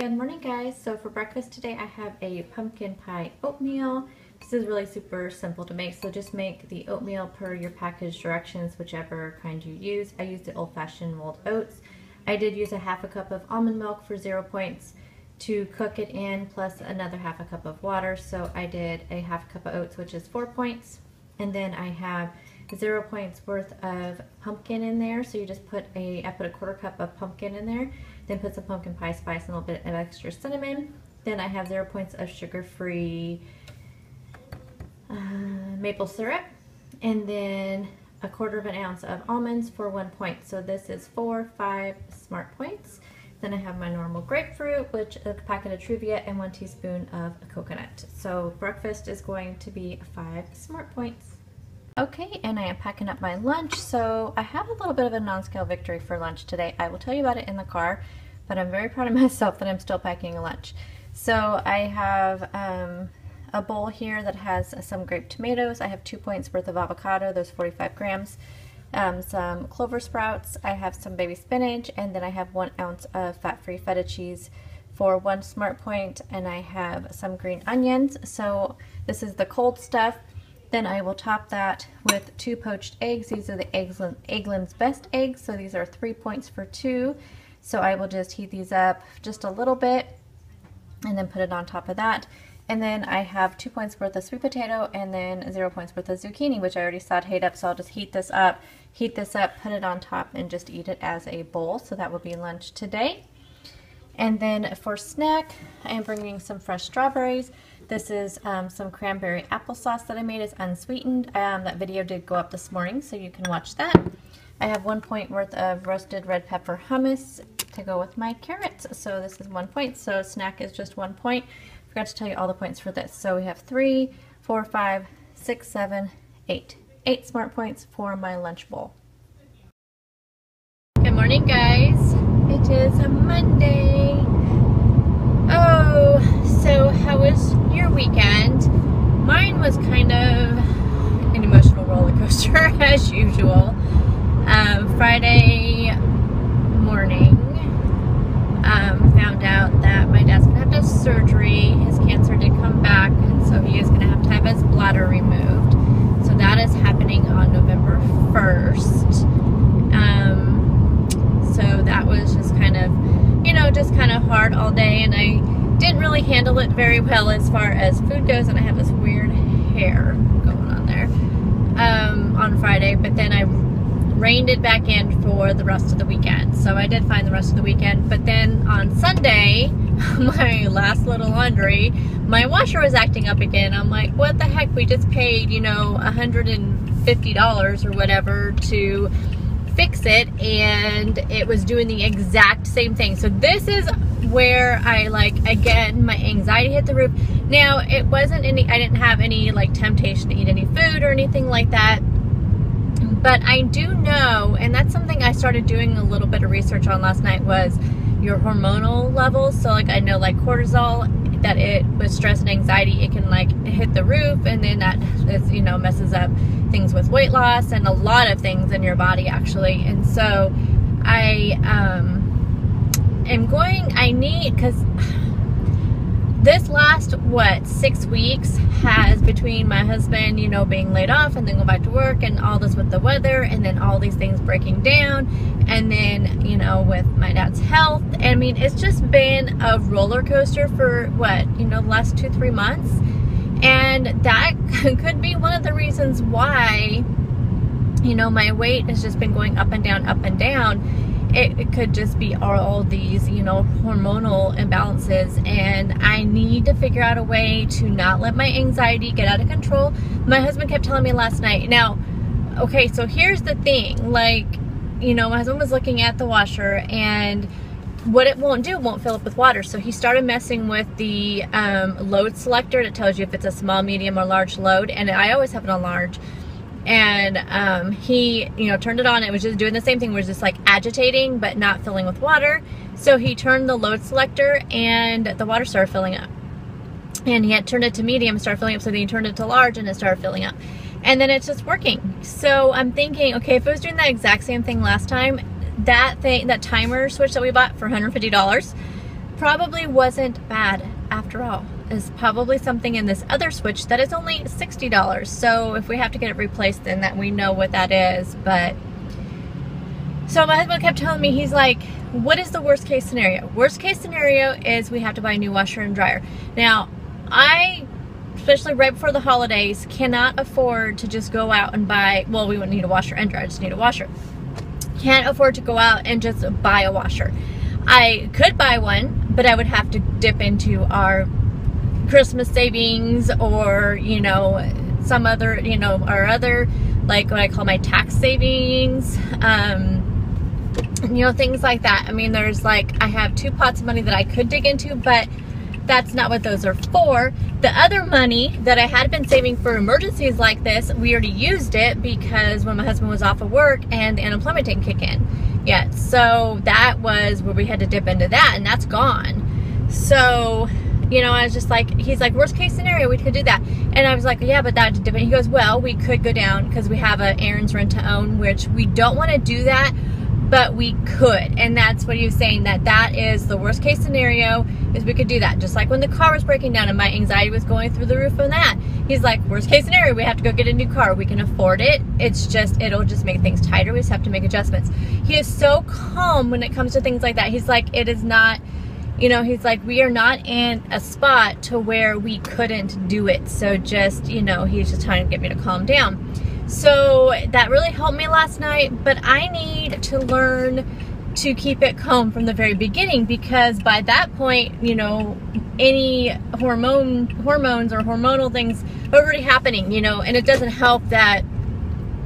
Good morning, guys. So for breakfast today I have a pumpkin pie oatmeal. This is really super simple to make, so just make the oatmeal per your package directions, whichever kind you use. I used the old-fashioned rolled oats. I did use a half a cup of almond milk for 0 points to cook it in, plus another half a cup of water. So I did a half cup of oats, which is 4 points. And then I have 0 points worth of pumpkin in there. So you just put I put a quarter cup of pumpkin in there, then put some pumpkin pie spice and a little bit of extra cinnamon. Then I have 0 points of sugar-free maple syrup, and then a quarter of an ounce of almonds for 1 point. So this is 5 smart points. Then I have my normal grapefruit, which a packet of Truvia, and 1 teaspoon of coconut. So breakfast is going to be 5 smart points. Okay, and I am packing up my lunch. So I have a little bit of a non-scale victory for lunch today. I will tell you about it in the car, but I'm very proud of myself that I'm still packing a lunch. So I have a bowl here that has some grape tomatoes. I have 2 points worth of avocado, those 45 grams. Some clover sprouts, I have some baby spinach, and then I have 1 ounce of fat-free feta cheese for 1 smart point, and I have some green onions. So this is the cold stuff. Then I will top that with 2 poached eggs. These are the Eggland's Best eggs, so these are 3 points for 2. So I will just heat these up just a little bit and then put it on top of that. And then I have 2 points worth of sweet potato and then 0 points worth of zucchini, which I already sauteed up. So I'll just heat this up, put it on top, and just eat it as a bowl. So that will be lunch today. And then for snack, I am bringing some fresh strawberries. This is some cranberry applesauce that I made. It's unsweetened. That video did go up this morning, so you can watch that. I have 1 point worth of roasted red pepper hummus to go with my carrots. So this is 1 point. So snack is just 1 point. Forgot to tell you all the points for this. So we have 3, 4, 5, 6, 7, 8. 8 smart points for my lunch bowl. Good morning, guys. It is a Monday. Oh, so how was your weekend? Mine was kind of an emotional roller coaster as usual. Friday morning, found out that my dad's gonna have to have surgery. His cancer did come back, and so he is gonna have to have his bladder removed. So that is happening on November 1st. So that was just kind of, just kind of hard all day, and I didn't really handle it very well as far as food goes, and I have this weird hair going on there on Friday, but then I reined it back in for the rest of the weekend. So I did fine the rest of the weekend, but then on Sunday, my last little laundry, my washer was acting up again. I'm like, what the heck? We just paid, $150 or whatever to fix it, and it was doing the exact same thing. So this is where again, my anxiety hit the roof. Now, it wasn't I didn't have any temptation to eat any food or anything like that. But I do know, and that's something I started doing a little bit of research on last night, was your hormonal levels. So I know cortisol, that it with stress and anxiety, it can hit the roof, and then that is, messes up things with weight loss and a lot of things in your body actually. And so I because this last 6 weeks has, between my husband being laid off and then go back to work, and all this with the weather, and then all these things breaking down, and then with my dad's health, I mean, it's just been a roller coaster for the last 2-3 months. And that could be one of the reasons why my weight has just been going up and down, up and down. It could just be all these, hormonal imbalances, and I need to figure out a way to not let my anxiety get out of control. My husband kept telling me last night, now, okay, so here's the thing, my husband was looking at the washer, and what it won't do, won't fill up with water. So he started messing with the load selector that tells you if it's a small, medium, or large load, and I always have it on large. And he turned it on. It was just doing the same thing. It was just agitating but not filling with water. So he turned the load selector, and the water started filling up. And he had turned it to medium, started filling up. So then he turned it to large, and it started filling up. And then it's just working. So I'm thinking, okay, if it was doing that exact same thing last time, that timer switch that we bought for $150, probably wasn't bad after all. It's probably something in this other switch that is only $60. So if we have to get it replaced, then that we know what that is. But so my husband kept telling me, he's like, what is the worst case scenario? Worst case scenario is we have to buy a new washer and dryer. Now, I, especially right before the holidays, cannot afford to just go out and buy, well, we wouldn't need a washer and dryer, I just need a washer. Can't afford to go out and just buy a washer. I could buy one, but I would have to dip into our Christmas savings or, you know, some other, you know, our other, like what I call my tax savings, you know, things like that. I mean, there's like, I have 2 pots of money that I could dig into, but that's not what those are for. The other money that I had been saving for emergencies like this, we already used it because when my husband was off of work and the unemployment didn't kick in yet. So that was where we had to dip into that, and that's gone. So, you know, I was just like, he's like, worst case scenario, we could do that. And I was like, yeah, but that's different. He goes, well, we could go down because we have a Aaron's rent to own, which we don't want to do that, but we could. And that's what he was saying, that that is the worst case scenario, is we could do that. Just like when the car was breaking down and my anxiety was going through the roof on that. He's like, worst case scenario, we have to go get a new car. We can afford it. It's just, it'll just make things tighter. We just have to make adjustments. He is so calm when it comes to things like that. He's like, it is not, you know, he's like, we are not in a spot to where we couldn't do it. So just, you know, he's just trying to get me to calm down. So that really helped me last night, but I need to learn to keep it calm from the very beginning, because by that point, you know, any hormones or hormonal things are already happening, you know, and it doesn't help that,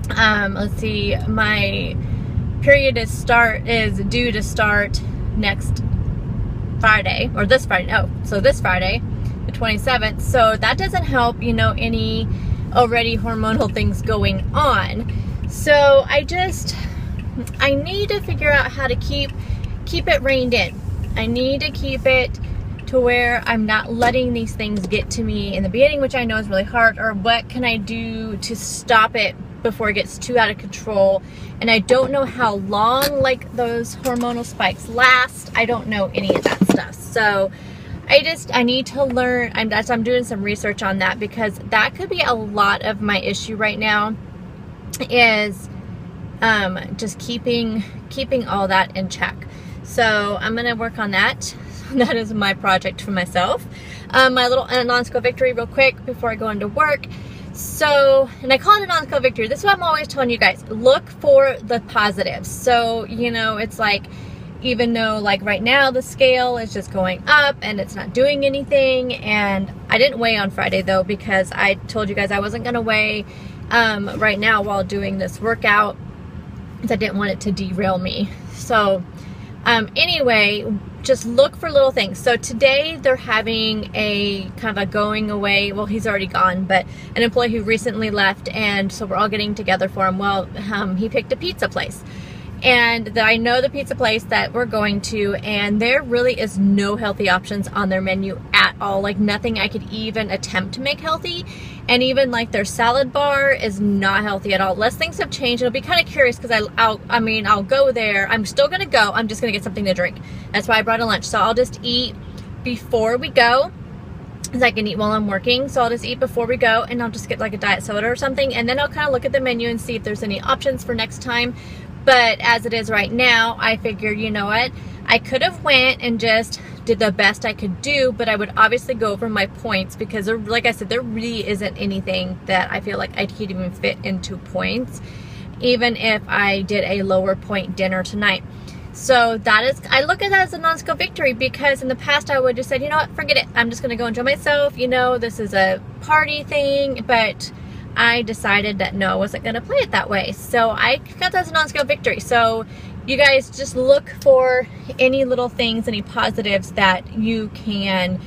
let's see, my period is due to start next Friday, or this Friday, oh, so this Friday, the 27th, so that doesn't help, you know, any already hormonal things going on. So I need to figure out how to keep it reined in. I need to keep it to where I'm not letting these things get to me in the beginning, which I know is really hard, or what can I do to stop it before it gets too out of control. And I don't know how long like those hormonal spikes last. I don't know any of that stuff. So I need to learn. I'm doing some research on that, because that could be a lot of my issue right now, is just keeping all that in check. So I'm gonna work on that. That is my project for myself. My little non-scale victory real quick before I go into work. So, and I call it a non-scale victory. This is what I'm always telling you guys. Look for the positives. So, you know, it's like, even though like right now the scale is just going up and it's not doing anything, and I didn't weigh on Friday though, because I told you guys I wasn't gonna weigh right now while doing this workout, because I didn't want it to derail me. So anyway, just look for little things. So today they're having a kind of a going away, well, he's already gone, but an employee who recently left, and so we're all getting together for him. Well, he picked a pizza place, and I know the pizza place that we're going to, and there really is no healthy options on their menu at all. Like nothing I could even attempt to make healthy. And even like their salad bar is not healthy at all. Unless things have changed. It'll be kind of curious, because I'll go there. I'm still gonna go. I'm just gonna get something to drink. That's why I brought a lunch. So I'll just eat before we go, because I can eat while I'm working. So I'll just eat before we go, and I'll just get like a diet soda or something, and then I'll kind of look at the menu and see if there's any options for next time. But as it is right now, I figured, you know what, I could have went and just did the best I could do, but I would obviously go over my points, because there, like I said, there really isn't anything that I feel like I could even fit into points, even if I did a lower point dinner tonight. So that is, I look at that as a non-scale victory, because in the past I would just say, you know what, forget it, I'm just gonna go enjoy myself, you know, this is a party thing. But I decided that no, I wasn't gonna play it that way. So I got that as a non-scale victory. So you guys just look for any little things, any positives that you can,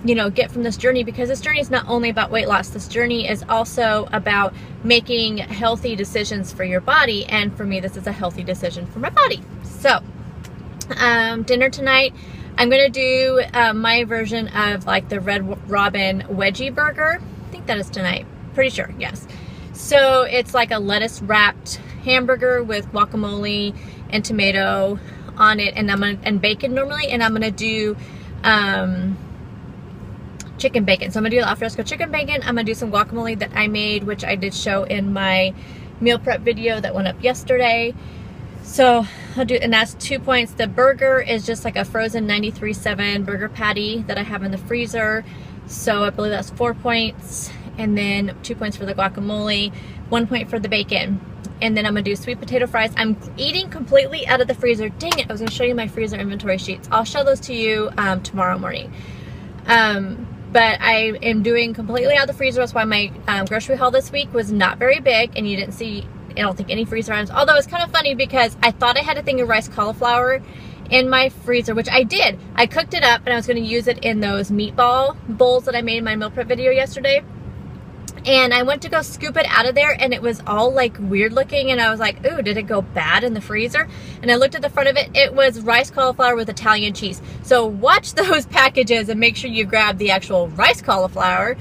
you know, get from this journey, because this journey is not only about weight loss. This journey is also about making healthy decisions for your body. And for me, this is a healthy decision for my body. So, dinner tonight, I'm going to do my version of like the Red Robin Wedgie Burger. I think that is tonight. Pretty sure, yes. So it's like a lettuce wrapped hamburger with guacamole and tomato on it, and bacon normally, and I'm gonna do chicken bacon. So I'm gonna do alfresco chicken bacon. I'm gonna do some guacamole that I made, which I did show in my meal prep video that went up yesterday. So I'll do, and that's 2 points. The burger is just like a frozen 93.7 burger patty that I have in the freezer. So I believe that's 4 points. And then 2 points for the guacamole, 1 point for the bacon. And then I'm gonna do sweet potato fries. I'm eating completely out of the freezer. Dang it, I was gonna show you my freezer inventory sheets. I'll show those to you tomorrow morning. But I am doing completely out of the freezer. That's why my grocery haul this week was not very big, and you didn't see, I don't think, any freezer items. Although it's kind of funny because I thought I had a thing of rice cauliflower in my freezer, which I did. I cooked it up and I was gonna use it in those meatball bowls that I made in my meal prep video yesterday. And I went to go scoop it out of there, and it was all like weird looking, and I was like, ooh, did it go bad in the freezer? And I looked at the front of it, it was rice cauliflower with Italian cheese. So watch those packages and make sure you grab the actual rice cauliflower.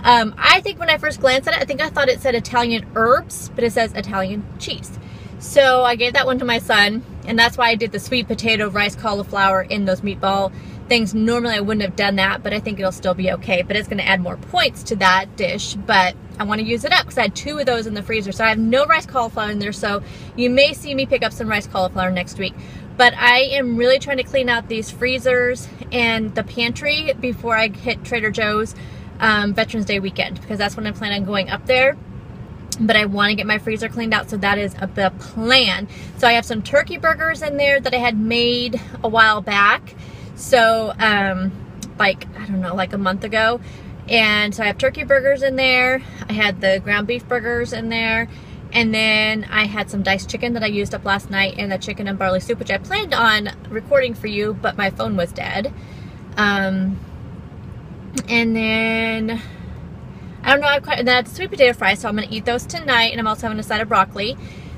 I think when I first glanced at it, I think I thought it said Italian herbs, but it says Italian cheese. So I gave that one to my son, and that's why I did the sweet potato rice cauliflower in those meatball things. Normally I wouldn't have done that, but I think it'll still be okay. But it's going to add more points to that dish, but I want to use it up because I had 2 of those in the freezer. So I have no rice cauliflower in there, so you may see me pick up some rice cauliflower next week. But I am really trying to clean out these freezers and the pantry before I hit Trader Joe's Veterans Day weekend, because that's when I plan on going up there. But I want to get my freezer cleaned out, so that is the plan. So I have some turkey burgers in there that I had made a while back. So, like, I don't know, like a month ago. And so I have turkey burgers in there. I had the ground beef burgers in there. And then I had some diced chicken that I used up last night, and the chicken and barley soup, which I planned on recording for you, but my phone was dead. And then, I don't know, and then I had the sweet potato fries, so I'm going to eat those tonight, and I'm also having a side of broccoli.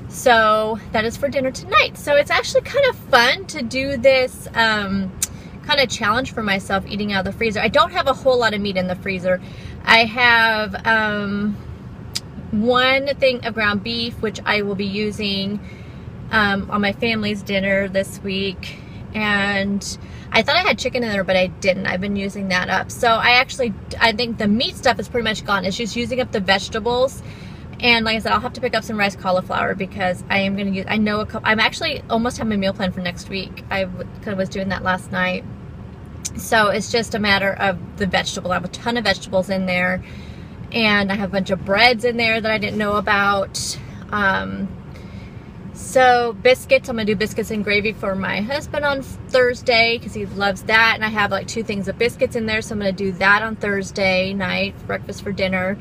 So that is for dinner tonight. So it's actually kind of fun to do this kind of challenge for myself, eating out of the freezer. I don't have a whole lot of meat in the freezer. I have 1 thing of ground beef, which I will be using on my family's dinner this week. And I thought I had chicken in there, but I didn't. I've been using that up. So I think the meat stuff is pretty much gone. It's just using up the vegetables. And like I said, I'll have to pick up some rice cauliflower because I am going to use, I know I'm actually almost having a meal plan for next week. I kind of was doing that last night. So it's just a matter of the vegetable. I have a ton of vegetables in there, and I have a bunch of breads in there that I didn't know about. So biscuits, I'm going to do biscuits and gravy for my husband on Thursday because he loves that. And I have like 2 things of biscuits in there, so I'm going to do that on Thursday night, breakfast for dinner.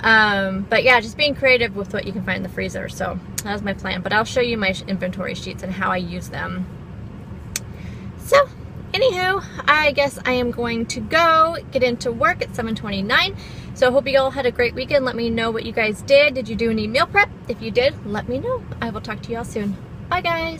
But yeah, just being creative with what you can find in the freezer. So that was my plan, but I'll show you my inventory sheets and how I use them. So anywho, I guess I am going to go get into work at 7:29. So I hope you all had a great weekend. Let me know what you guys did. Did you do any meal prep? If you did, let me know. I will talk to you all soon. Bye guys.